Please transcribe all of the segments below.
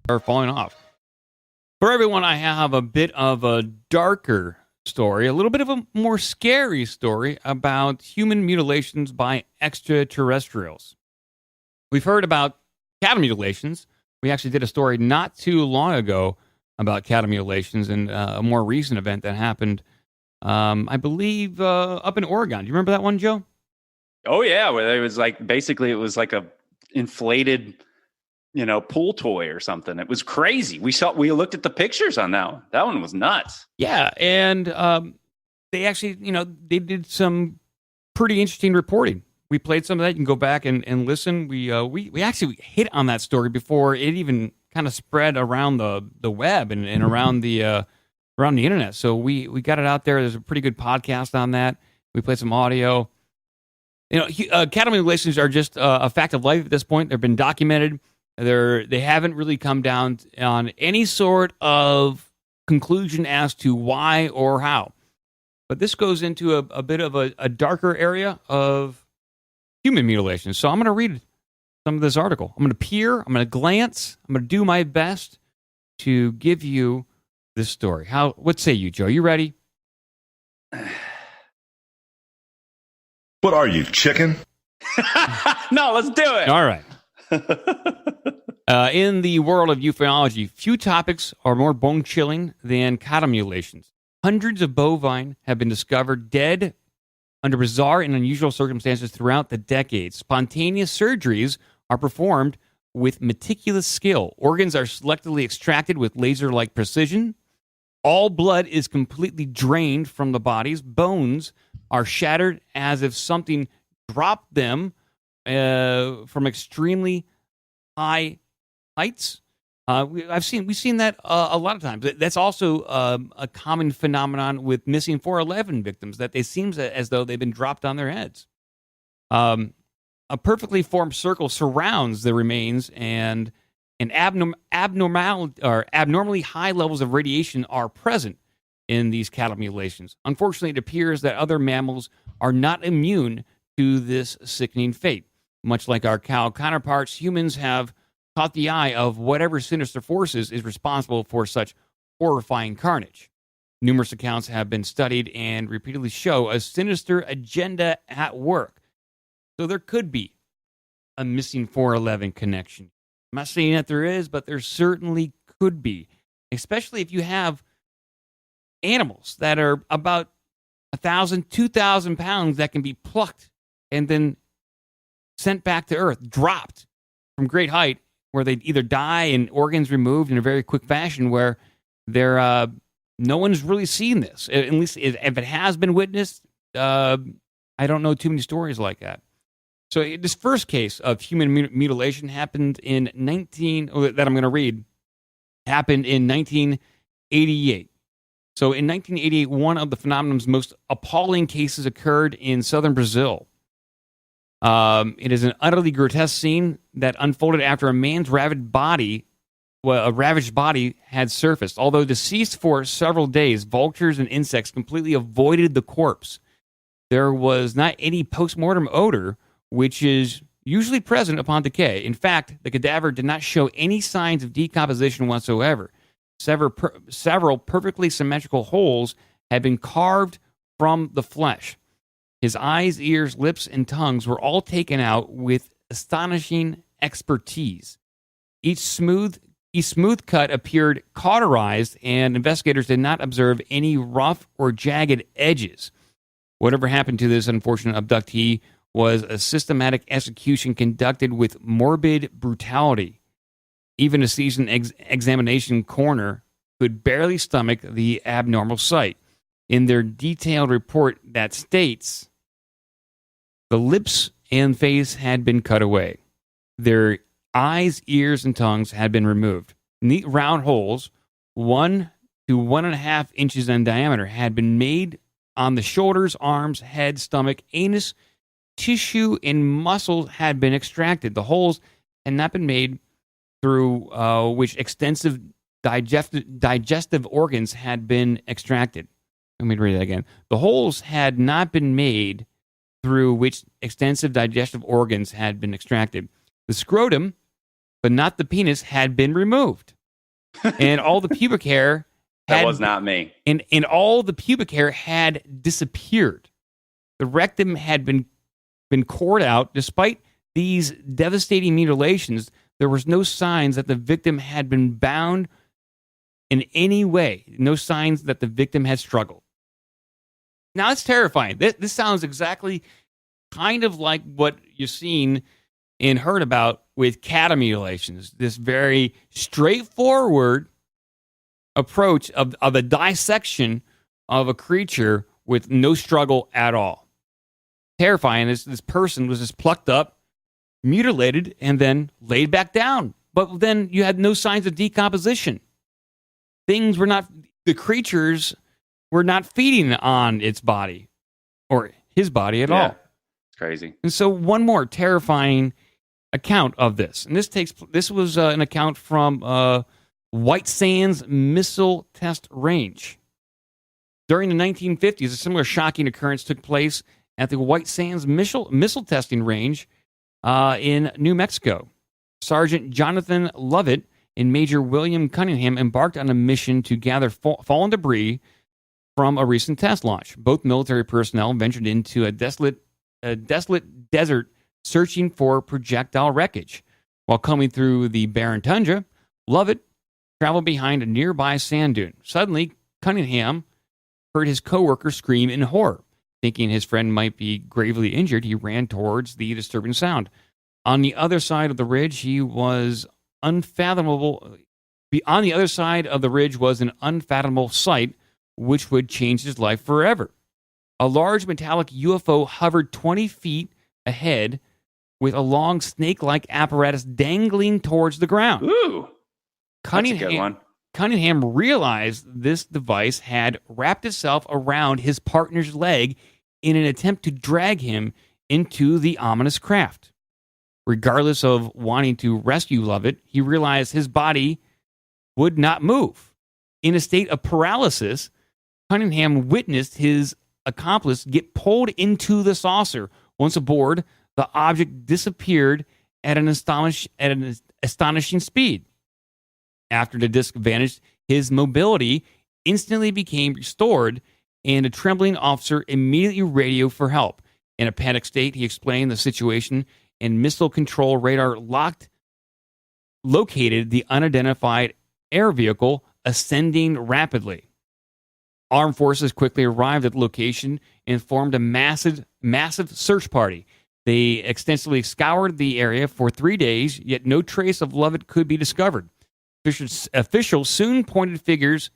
are falling off. For everyone, I have a bit of a darker story, a little bit of a more scary story about human mutilations by extraterrestrials. We've heard about cattle mutilations. We actually did a story not too long ago about cattle mutilations and a more recent event that happened, I believe, up in Oregon. Do you remember that one, Joe? Oh, yeah. Where it was like, basically, it was like a inflated, pool toy or something. It was crazy. We looked at the pictures on that one. That one was nuts. Yeah. And they actually, they did some pretty interesting reporting. We played some of that. You can go back and listen. We actually hit on that story before it even kind of spread around the web and around the internet. So we got it out there. There's a pretty good podcast on that. We played some audio. Cattle mutilations are just a fact of life at this point. They've been documented. They haven't really come down on any sort of conclusion as to why or how. But this goes into a bit of a darker area of human mutilation. So I'm going to read some of this article. I'm going to peer. I'm going to glance. I'm going to do my best to give you this story. What say you, Joe? You ready? What are you, chicken? No, let's do it. All right. In the world of ufology, few topics are more bone-chilling than cattle mutilations. Hundreds of bovine have been discovered dead under bizarre and unusual circumstances throughout the decades. Spontaneous surgeries are performed with meticulous skill. Organs are selectively extracted with laser-like precision. All blood is completely drained from the bodies. Bones are shattered as if something dropped them from extremely high heights. We've seen that a lot of times. That's also a common phenomenon with missing 411 victims, that they seem as though they've been dropped on their heads. A perfectly formed circle surrounds the remains, and abnormally high levels of radiation are present in these cattle mutilations. Unfortunately, it appears that other mammals are not immune to this sickening fate. Much like our cow counterparts, humans have caught the eye of whatever sinister forces is responsible for such horrifying carnage. Numerous accounts have been studied and repeatedly show a sinister agenda at work. So there could be a missing 411 connection. I'm not saying that there is, but there certainly could be, especially if you have animals that are about 1,000, 2,000 pounds that can be plucked and then sent back to Earth, dropped from great height, where they either die and organs removed in a very quick fashion, where they're no one's really seen this. At least if it has been witnessed, I don't know too many stories like that. So this first case of human mutilation happened in that I'm going to read, happened in 1988. So in 1988, one of the phenomenon's most appalling cases occurred in southern Brazil. It is an utterly grotesque scene that unfolded after a man's ravaged body had surfaced. Although deceased for several days, vultures and insects completely avoided the corpse. There was not any post-mortem odor, which is usually present upon decay. In fact, the cadaver did not show any signs of decomposition whatsoever. Several perfectly symmetrical holes had been carved from the flesh. His eyes, ears, lips, and tongues were all taken out with astonishing expertise. Each smooth cut appeared cauterized, and investigators did not observe any rough or jagged edges. Whatever happened to this unfortunate abductee was a systematic execution conducted with morbid brutality. Even a seasoned examination coroner could barely stomach the abnormal sight. In their detailed report that states, the lips and face had been cut away. Their eyes, ears, and tongues had been removed. Neat round holes, 1 to 1.5 inches in diameter, had been made on the shoulders, arms, head, stomach, anus. Tissue and muscle had been extracted. The holes had not been made through which extensive digestive organs had been extracted. Let me read that again. The holes had not been made through which extensive digestive organs had been extracted. The scrotum, but not the penis, had been removed. and all the pubic hair That was not me. and all the pubic hair had disappeared. The rectum had been cored out. Despite these devastating mutilations, there was no signs that the victim had been bound in any way. No signs that the victim had struggled. Now, it's terrifying. This sounds exactly kind of like what you've seen and heard about with cattle mutilations. This very straightforward approach of a dissection of a creature with no struggle at all. Terrifying. This person was just plucked up, mutilated, and then laid back down. But then you had no signs of decomposition. The creatures were not feeding on its body or his body at all. It's crazy. And so one more terrifying account of this. And this was an account from White Sands Missile Test Range. During the 1950s, a similar shocking occurrence took place at the White Sands Missile Testing Range in New Mexico. Sergeant Jonathan Lovett and Major William Cunningham embarked on a mission to gather fallen debris from a recent test launch. Both military personnel ventured into a desolate desert searching for projectile wreckage. While coming through the barren tundra, Lovett traveled behind a nearby sand dune. Suddenly, Cunningham heard his coworker scream in horror. Thinking his friend might be gravely injured, he ran towards the disturbing sound. On the other side of the ridge, on the other side of the ridge was an unfathomable sight which would change his life forever. A large metallic UFO hovered 20 feet ahead with a long snake-like apparatus dangling towards the ground. Ooh, that's a good one. Cunningham realized this device had wrapped itself around his partner's leg in an attempt to drag him into the ominous craft. Regardless of wanting to rescue Lovett, he realized his body would not move. In a state of paralysis, Cunningham witnessed his accomplice get pulled into the saucer. Once aboard, the object disappeared at an astonishing speed. After the disc vanished, his mobility instantly became restored, and a trembling officer immediately radioed for help. In a panic state, he explained the situation, and missile control radar located the unidentified air vehicle ascending rapidly. Armed forces quickly arrived at the location and formed a massive search party. They extensively scoured the area for 3 days, yet no trace of Lovett could be discovered. Officials soon pointed fingers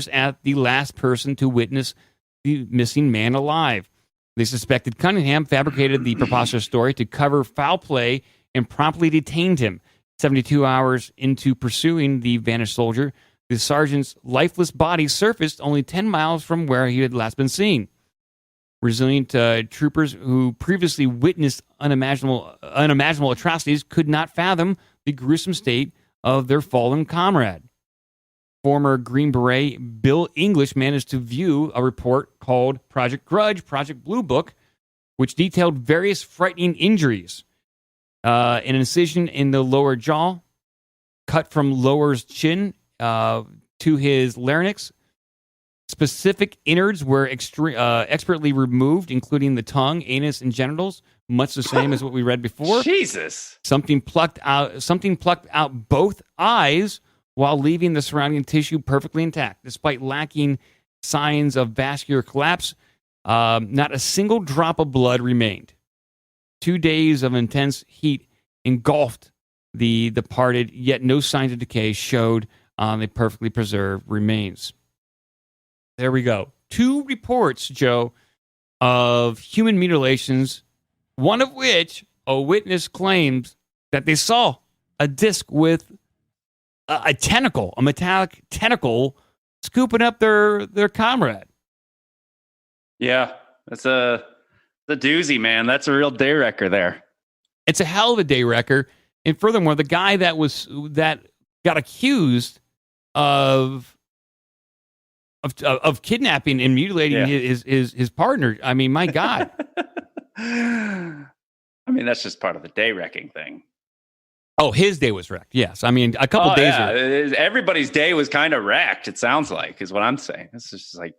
at the last person to witness the missing man alive. They suspected Cunningham fabricated the preposterous story to cover foul play and promptly detained him. 72 hours into pursuing the vanished soldier, the sergeant's lifeless body surfaced only 10 miles from where he had last been seen. Resilient troopers who previously witnessed unimaginable atrocities could not fathom the gruesome state of their fallen comrade. Former Green Beret Bill English managed to view a report called Project Grudge, Project Blue Book, which detailed various frightening injuries. An incision in the lower jaw, cut from lower's chin to his larynx. Specific innards were expertly removed, including the tongue, anus, and genitals, much the same as what we read before. Jesus. Something plucked out both eyes while leaving the surrounding tissue perfectly intact. Despite lacking signs of vascular collapse, not a single drop of blood remained. 2 days of intense heat engulfed the departed, yet no signs of decay showed on the perfectly preserved remains. There we go. 2 reports, Joe, of human mutilations, one of which a witness claims that they saw a disc with a tentacle, a metallic tentacle, scooping up their comrade. Yeah, that's the doozy, man. That's a real day wrecker there. It's a hell of a day wrecker. And furthermore, the guy that got accused of kidnapping and mutilating his partner. I mean, my God. I mean, that's just part of the day wrecking thing. Oh, his day was wrecked. Yes. I mean, a couple days ago. Everybody's day was kind of wrecked, it sounds like, is what I'm saying. It's just like,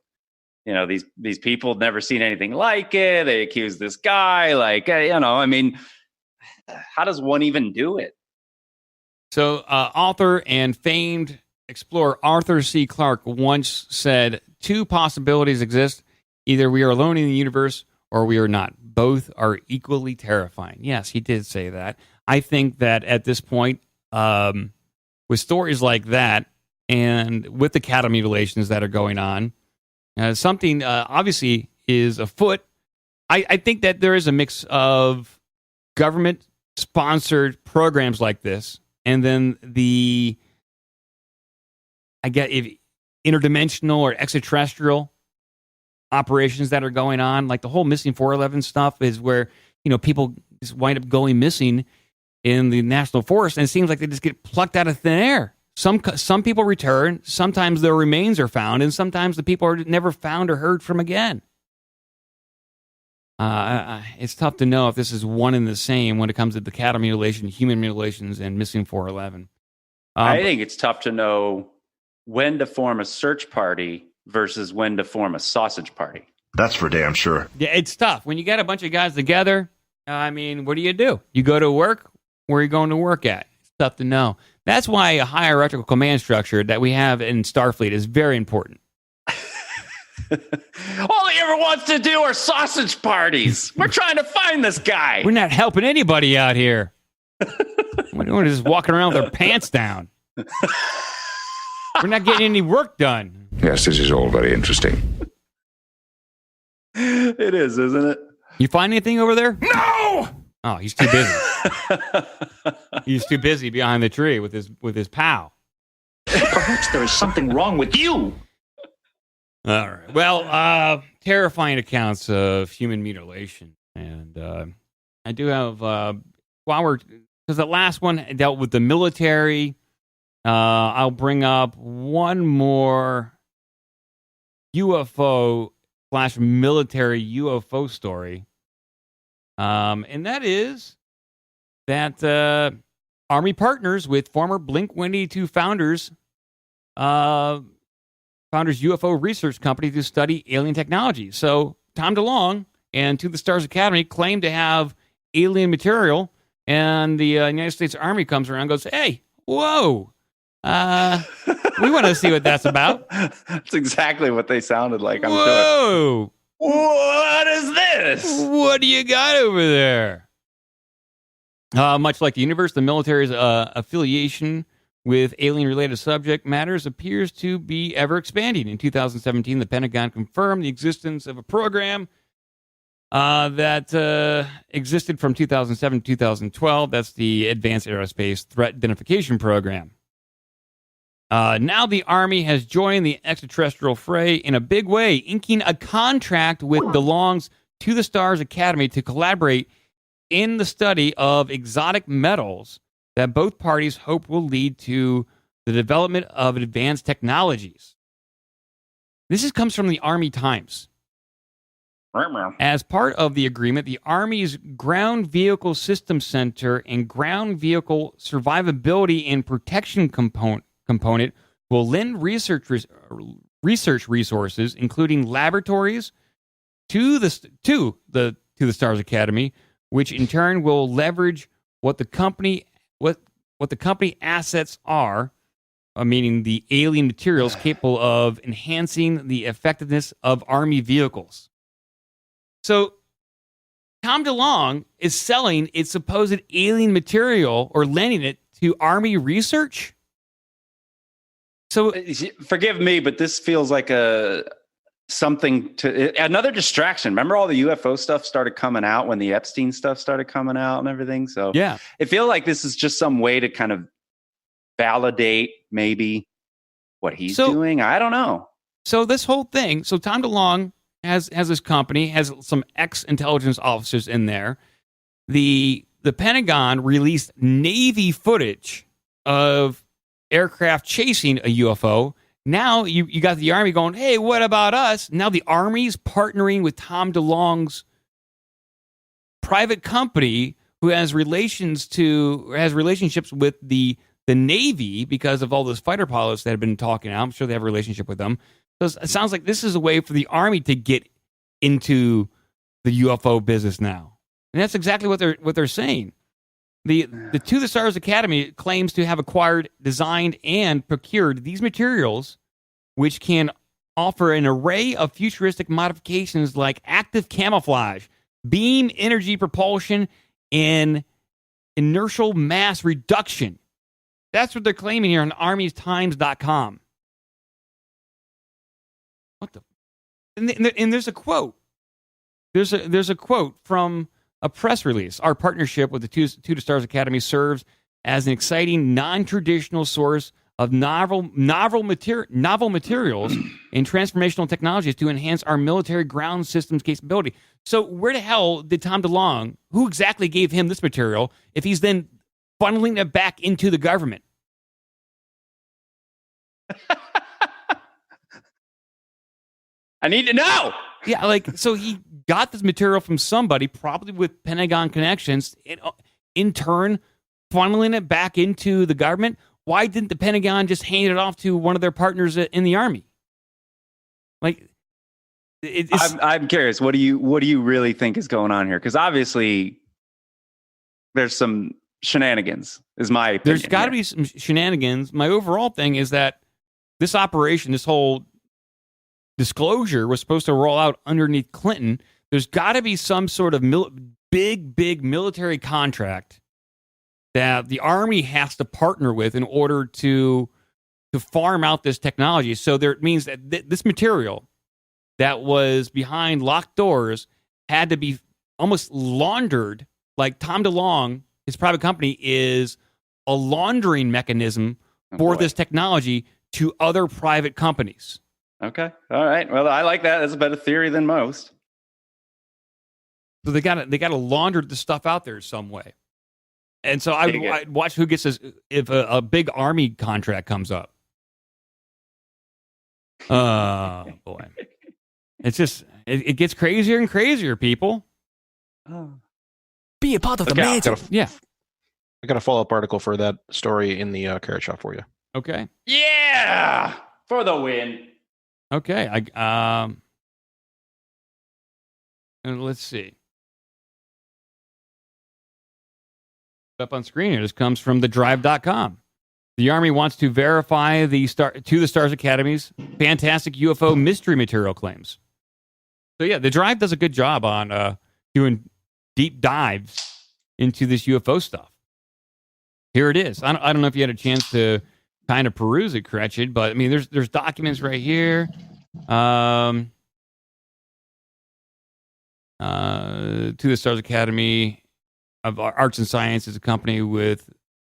these people had never seen anything like it. They accused this guy. Like, I mean, how does one even do it? So, author and famed explorer Arthur C. Clarke once said, 2 possibilities exist. Either we are alone in the universe or we are not. Both are equally terrifying. Yes, he did say that. I think that at this point, with stories like that and with the cattle mutilations that are going on, something obviously is afoot. I think that there is a mix of government-sponsored programs like this, and then interdimensional or extraterrestrial operations that are going on. Like the whole missing 411 stuff is where, people just wind up going missing in the national forest, and it seems like they just get plucked out of thin air. Some people return, sometimes their remains are found, and sometimes the people are never found or heard from again. It's tough to know if this is one and the same when it comes to the cattle mutilation, human mutilations, and missing 411. I think it's tough to know when to form a search party versus when to form a sausage party. That's for damn sure. Yeah, it's tough. When you get a bunch of guys together, what do? You go to work? Where are you going to work at? It's tough to know. That's why a hierarchical command structure that we have in Starfleet is very important. All he ever wants to do are sausage parties. We're trying to find this guy. We're not helping anybody out here. We're just walking around with our pants down. We're not getting any work done. Yes, this is all very interesting. It is, isn't it? You find anything over there? No! Oh, he's too busy. He's too busy behind the tree with his pal. Perhaps there is something wrong with you. All right. Well, terrifying accounts of human mutilation, and I do have because the last one dealt with the military. I'll bring up one more UFO/military UFO story. And that is that Army partners with former Blink-182 founders UFO research company to study alien technology. So Tom DeLonge and To the Stars Academy claim to have alien material, and the United States Army comes around and goes, hey, whoa, we want to see what that's about. That's exactly what they sounded like, I'm sure. Whoa! What is this? What do you got over there? Much like the universe, the military's affiliation with alien-related subject matters appears to be ever expanding. In 2017, the Pentagon confirmed the existence of a program that existed from 2007 to 2012. That's the Advanced Aerospace Threat Identification Program. Now the Army has joined the extraterrestrial fray in a big way, inking a contract with DeLonge's To the Stars Academy to collaborate in the study of exotic metals that both parties hope will lead to the development of advanced technologies. This comes from the Army Times. As part of the agreement, the Army's Ground Vehicle Systems Center and Ground Vehicle Survivability and Protection component will lend research resources, including laboratories, to the Stars Academy, which in turn will leverage what the company assets are, meaning the alien materials capable of enhancing the effectiveness of Army vehicles. So Tom DeLonge is selling its supposed alien material or lending it to Army research. So forgive me, but this feels like another distraction. Remember all the UFO stuff started coming out when the Epstein stuff started coming out and everything? So yeah, I feel like this is just some way to kind of validate maybe what he's doing. I don't know. So this whole thing, so Tom DeLonge has this company, has some ex-intelligence officers in there. The Pentagon released Navy footage of aircraft chasing a UFO. Now you got the Army going, hey, what about us? Now the Army's partnering with Tom DeLonge's private company who has relationships with the Navy because of all those fighter pilots that have been talking out. I'm sure they have a relationship with them. So it sounds like this is a way for the Army to get into the UFO business now, and that's exactly what they're saying. The To the Stars Academy claims to have acquired, designed, and procured these materials, which can offer an array of futuristic modifications like active camouflage, beam energy propulsion, and inertial mass reduction. That's what they're claiming here on armiestimes.com. What the? And there's a quote. There's a quote from a press release. Our partnership with the Two to Stars Academy serves as an exciting, non-traditional source of novel materials and transformational technologies to enhance our military ground systems capability. So where the hell did Tom DeLonge, who exactly gave him this material, if he's then funneling it back into the government? I need to know. Yeah, like, so he got this material from somebody, probably with Pentagon connections, in turn funneling it back into the government. Why didn't the Pentagon just hand it off to one of their partners in the Army? Like, I'm curious. What do you really think is going on here? Because obviously, there's some shenanigans. Is my opinion. There's got to be some shenanigans. My overall thing is that this operation, this whole disclosure, was supposed to roll out underneath Clinton. There's got to be some sort of big military contract that the Army has to partner with in order to farm out this technology. So there, it means that this material that was behind locked doors had to be almost laundered. Like Tom DeLonge, his private company, is a laundering mechanism for this technology to other private companies. Okay. All right. Well, I like that. That's a better theory than most. So they got to launder the stuff out there some way. And so I'd watch who gets this if a big Army contract comes up. Oh, boy. It's just, it gets crazier and crazier, people. Be a part of the magic. Yeah. I got a follow-up article for that story in the Carrot Shop for you. Okay. Yeah. For the win. Okay. And let's see. Up on screen here. This comes from thedrive.com. The Army wants to verify the To the Stars Academy's fantastic UFO mystery material claims. So yeah, the Drive does a good job on doing deep dives into this UFO stuff. Here it is. I don't know if you had a chance to kind of peruse it, Cretched, but I mean, there's documents right here. To the Stars Academy of Arts and Science is a company with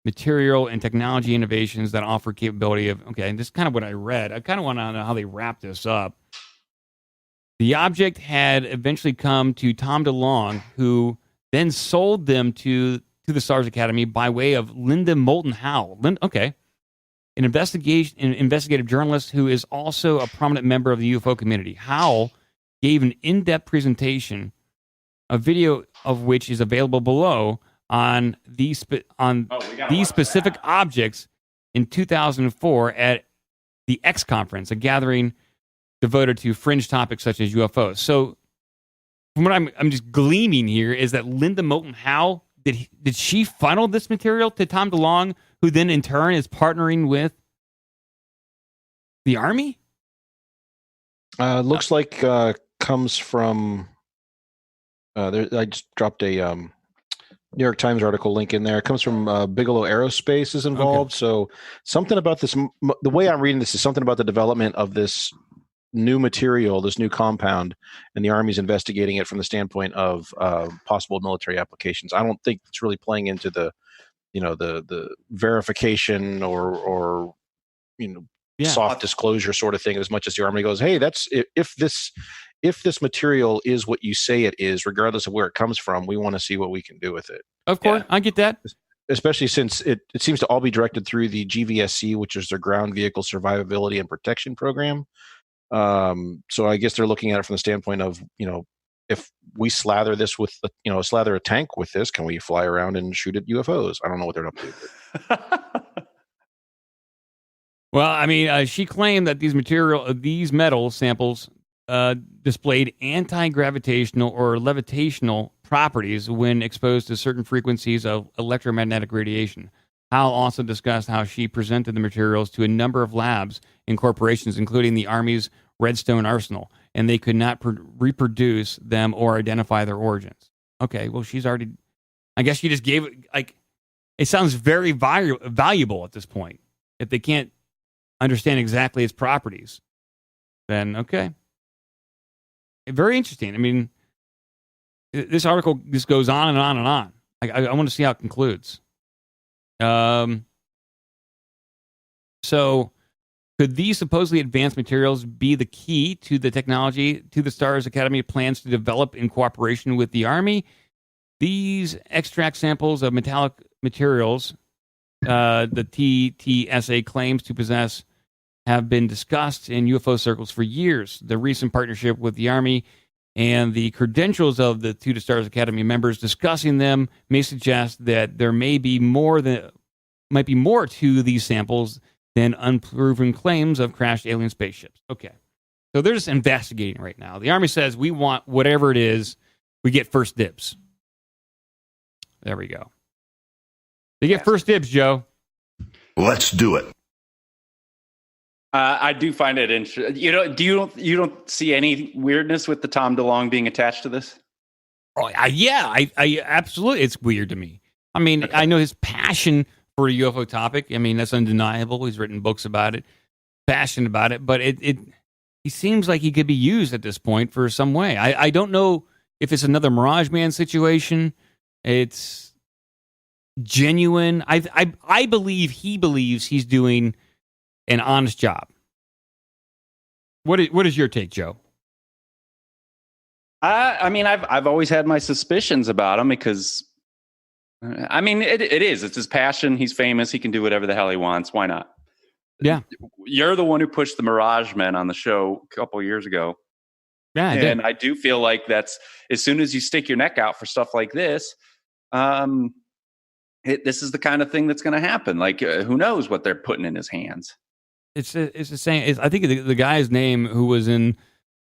material and technology innovations that offer capability of, okay, and this is kind of what I read. I kind of want to know how they wrap this up. The object had eventually come to Tom DeLonge, who then sold them to the Stars Academy by way of Linda Moulton Howe. An investigative journalist who is also a prominent member of the UFO community. Howe gave an in-depth presentation, a video of which is available below, on these specific objects in 2004 at the X Conference, a gathering devoted to fringe topics such as UFOs. So, from what I'm just gleaming here is that Linda Moulton Howe, did she funnel this material to Tom DeLonge, who then in turn is partnering with the Army? Looks like comes from. I just dropped a New York Times article link in there. It comes from Bigelow Aerospace is involved. Okay. So something about this, the way I'm reading this is something about the development of this new material, this new compound, and the Army's investigating it from the standpoint of possible military applications. I don't think it's really playing into the verification or soft disclosure sort of thing as much as the Army goes, hey, that's if this material is what you say it is, regardless of where it comes from, we want to see what we can do with it. Of course, I get that. Especially since it seems to all be directed through the GVSC, which is their Ground Vehicle Survivability and Protection Program. So I guess they're looking at it from the standpoint of, if we slather this with slather a tank with this, can we fly around and shoot at UFOs? I don't know what they're up to. Well, I mean, she claimed that these metal samples displayed anti-gravitational or levitational properties when exposed to certain frequencies of electromagnetic radiation. Howell also discussed how she presented the materials to a number of labs and corporations, including the Army's Redstone Arsenal, and they could not reproduce them or identify their origins. Okay, well, she's already... I guess she just gave it... Like, it sounds very valuable at this point. If they can't understand exactly its properties, then okay. Very interesting. I mean, this article just goes on and on and on. I want to see how it concludes. So, could these supposedly advanced materials be the key to the technology to the Stars Academy plans to develop in cooperation with the Army? These extract samples of metallic materials the TTSA claims to possess have been discussed in UFO circles for years. The recent partnership with the Army and the credentials of the To the Stars Academy members discussing them may suggest that there might be more to these samples than unproven claims of crashed alien spaceships. Okay. So they're just investigating right now. The Army says, we want whatever it is, we get first dibs. There we go. They get first dibs, Joe. Let's do it. I do find it interesting. You don't see any weirdness with the Tom DeLonge being attached to this? Oh, yeah, I absolutely. It's weird to me. I mean, I know his passion for a UFO topic. I mean, that's undeniable. He's written books about it, passionate about it. But he seems like he could be used at this point for some way. I don't know if it's another Mirage Man situation. It's genuine. I believe he believes he's doing an honest job. What is your take, Joe? I mean, I've always had my suspicions about him because, I mean, it is. It's his passion. He's famous. He can do whatever the hell he wants. Why not? Yeah. You're the one who pushed the Mirage Men on the show a couple of years ago. Yeah, I do feel like that's, as soon as you stick your neck out for stuff like this, this is the kind of thing that's going to happen. Like, who knows what they're putting in his hands? It's the same. I think the guy's name who was in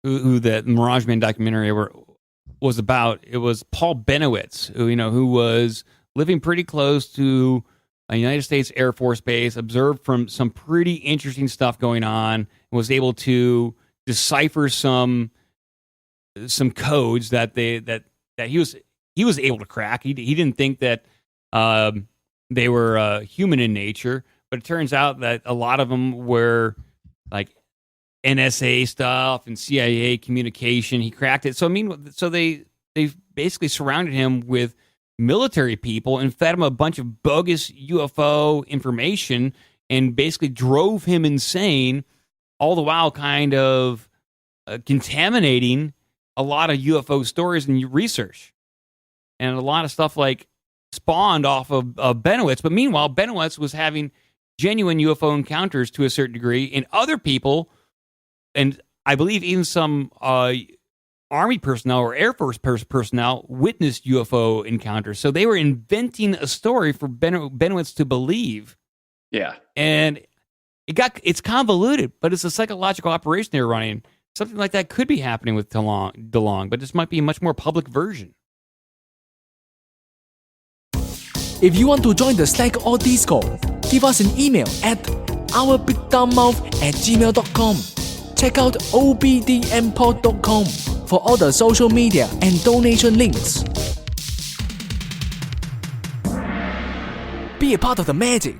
who that Mirage Man documentary was about. It was Paul Benowitz, who was living pretty close to a United States Air Force base, observed from some pretty interesting stuff going on, and was able to decipher some codes that he was able to crack. He didn't think that they were human in nature, but it turns out that a lot of them were like NSA stuff and CIA communication. He cracked it. So they basically surrounded him with military people and fed him a bunch of bogus UFO information and basically drove him insane, all the while kind of contaminating a lot of UFO stories and research. And a lot of stuff like spawned off of Benowitz. But meanwhile, Benowitz was having genuine UFO encounters to a certain degree, and other people, and I believe even some Army personnel or Air Force personnel witnessed UFO encounters. So they were inventing a story for Benowitz to believe. Yeah. And it's convoluted, but it's a psychological operation they're running. Something like that could be happening with DeLonge, but this might be a much more public version. If you want to join the Slack or Discord, give us an email at ourbigdumbmouth@gmail.com. Check out obdmpod.com for all the social media and donation links. Be a part of the magic.